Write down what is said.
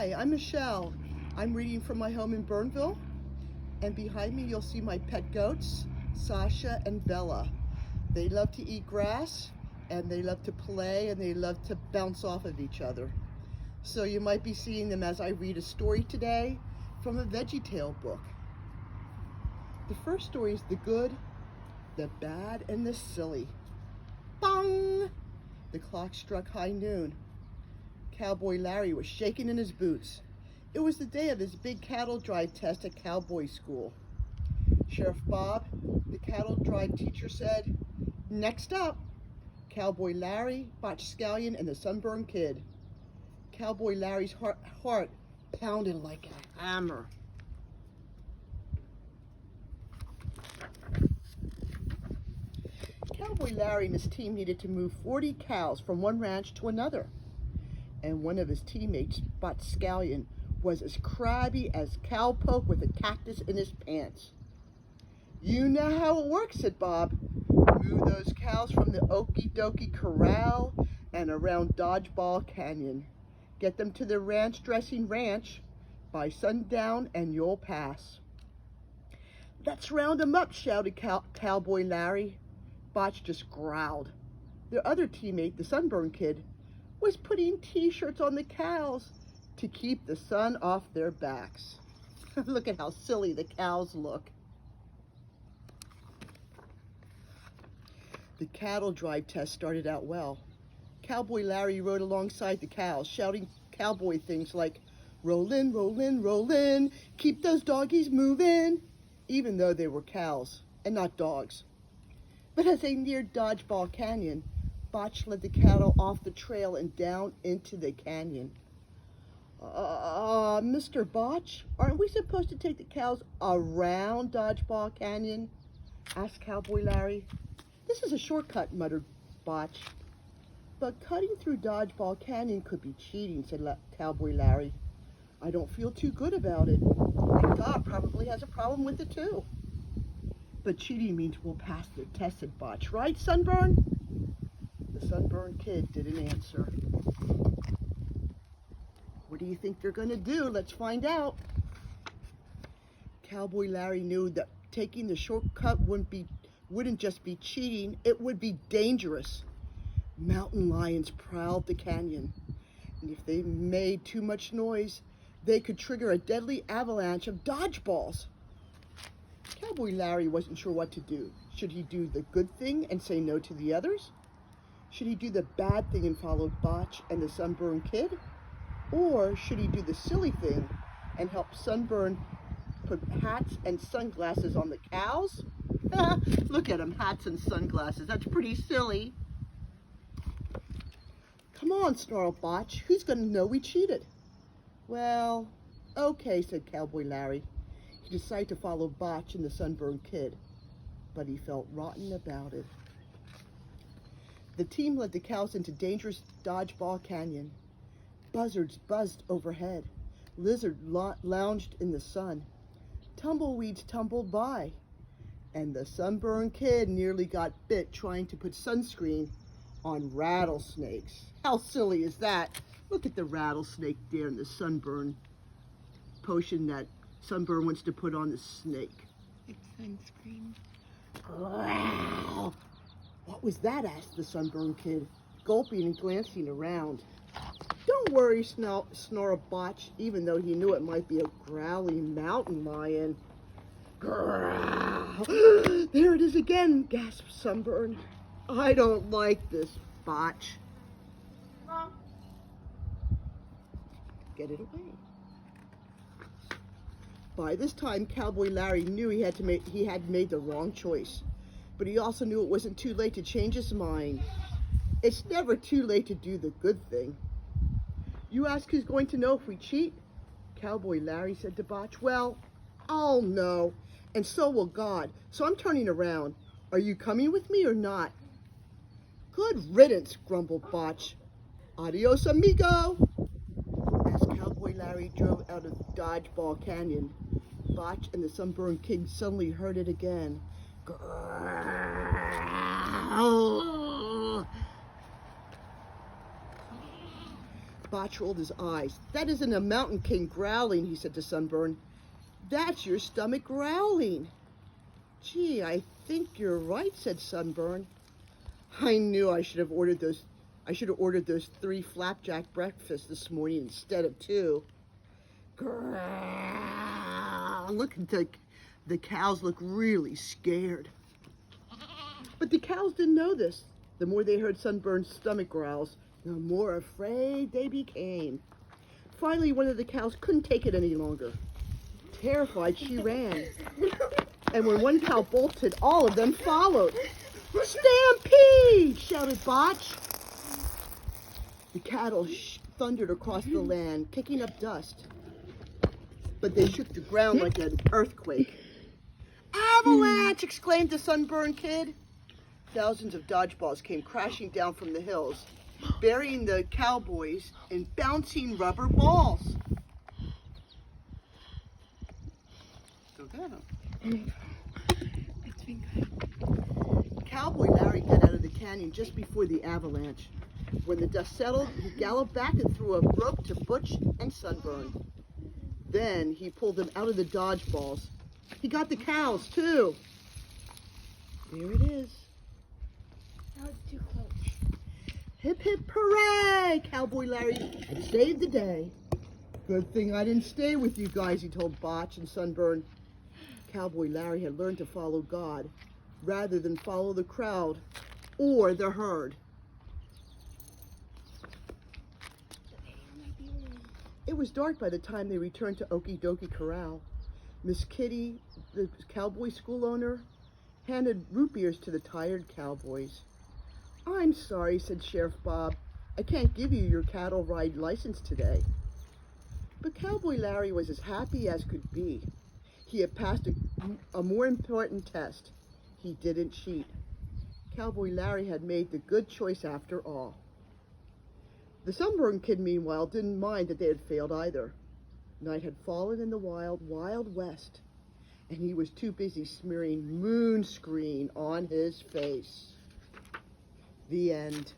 Hi, I'm Michelle. I'm reading from my home in Burnville, and behind me you'll see my pet goats, Sasha and Bella. They love to eat grass, and they love to play, and they love to bounce off of each other. So you might be seeing them as I read a story today from a VeggieTale book. The first story is The Good, the Bad, and the Silly. Bong! The clock struck high noon. Cowboy Larry was shaking in his boots. It was the day of his big cattle drive test at cowboy school. Sheriff Bob, the cattle drive teacher, said, "Next up, Cowboy Larry, Botch Scallion, and the Sunburned Kid." Cowboy Larry's heart pounded like a hammer. Cowboy Larry and his team needed to move 40 cows from one ranch to another. And one of his teammates, Botch Scallion, was as crabby as cowpoke with a cactus in his pants. "You know how it works," said Bob. "Move those cows from the Okie Dokie Corral and around Dodgeball Canyon. Get them to the ranch dressing ranch by sundown and you'll pass." "Let's round 'em up," shouted Cowboy Larry. Botch just growled. Their other teammate, the Sunburned Kid, was putting t-shirts on the cows to keep the sun off their backs. Look at how silly the cows look. The cattle drive test started out well. Cowboy Larry rode alongside the cows, shouting cowboy things like, "Rollin', rollin', rollin', keep those doggies moving," even though they were cows and not dogs. But as they neared Dodgeball Canyon, Botch led the cattle off the trail and down into the canyon. Mr. Botch, aren't we supposed to take the cows around Dodgeball Canyon?" asked Cowboy Larry. "This is a shortcut," muttered Botch. "But cutting through Dodgeball Canyon could be cheating," said Cowboy Larry. "I don't feel too good about it. And God probably has a problem with it too." "But cheating means we'll pass the test," said Botch. "Right, Sunburn?" The Sunburned Kid didn't answer. "What do you think they're going to do? Let's find out." Cowboy Larry knew that taking the shortcut wouldn't just be cheating, it would be dangerous. Mountain lions prowled the canyon, and if they made too much noise, they could trigger a deadly avalanche of dodgeballs. Cowboy Larry wasn't sure what to do. Should he do the good thing and say no to the others? Should he do the bad thing and follow Botch and the Sunburned Kid? Or should he do the silly thing and help Sunburn put hats and sunglasses on the cows? Look at him, hats and sunglasses. That's pretty silly. "Come on," snarled Botch. "Who's going to know we cheated?" "Well, okay," said Cowboy Larry. He decided to follow Botch and the Sunburned Kid, but he felt rotten about it. The team led the cows into dangerous Dodgeball Canyon. Buzzards buzzed overhead. Lizards lounged in the sun. Tumbleweeds tumbled by. And the Sunburned Kid nearly got bit trying to put sunscreen on rattlesnakes. How silly is that? Look at the rattlesnake there and the sunburn potion that Sunburn wants to put on the snake. It's sunscreen. Wow! "What was that?" asked the Sunburned Kid, gulping and glancing around. "Don't worry," snorted Botch, even though he knew it might be a growling mountain lion. "Growl! There it is again," gasped Sunburn. "I don't like this, Botch." Mom. "Get it away." By this time, Cowboy Larry knew he had made the wrong choice, but he also knew it wasn't too late to change his mind. It's never too late to do the good thing. "You ask who's going to know if we cheat?" Cowboy Larry said to Botch. "Well, I'll know, and so will God, so I'm turning around. Are you coming with me or not?" "Good riddance," grumbled Botch. "Adios, amigo." As Cowboy Larry drove out of Dodgeball Canyon, Botch and the Sunburned Kid suddenly heard it again. Growl! Botch rolled his eyes. "That isn't a mountain king growling," he said to Sunburn. "That's your stomach growling." "Gee, I think you're right," said Sunburn. "I knew I should have ordered those 3 flapjack breakfasts this morning instead of 2. Grrrr. Look at the cows look really scared. But the cows didn't know this. The more they heard Sunburn's stomach growls, the more afraid they became. Finally, one of the cows couldn't take it any longer. Terrified, she ran. And when one cow bolted, all of them followed. "Stampede!" shouted Botch. The cattle thundered across the land, kicking up dust. But they shook the ground like an earthquake. "Avalanche!" exclaimed the Sunburned Kid. Thousands of dodgeballs came crashing down from the hills, burying the cowboys in bouncing rubber balls. Go get 'em. It's been good. Cowboy Larry got out of the canyon just before the avalanche. When the dust settled, he galloped back and threw a rope to Butch and Sunburn. Then he pulled them out of the dodgeballs. He got the cows, too. There it is. That was too close. Hip, hip, hooray! Cowboy Larry had saved the day. "Good thing I didn't stay with you guys," he told Botch and Sunburn. Cowboy Larry had learned to follow God rather than follow the crowd or the herd. It was dark by the time they returned to Okie Dokie Corral. Miss Kitty, the cowboy school owner, handed root beers to the tired cowboys. "I'm sorry," said Sheriff Bob. "I can't give you your cattle ride license today." But Cowboy Larry was as happy as could be. He had passed a more important test. He didn't cheat. Cowboy Larry had made the good choice after all. The Sunburned Kid, meanwhile, didn't mind that they had failed either. Night had fallen in the wild, wild west, and he was too busy smearing moon screen on his face. The end.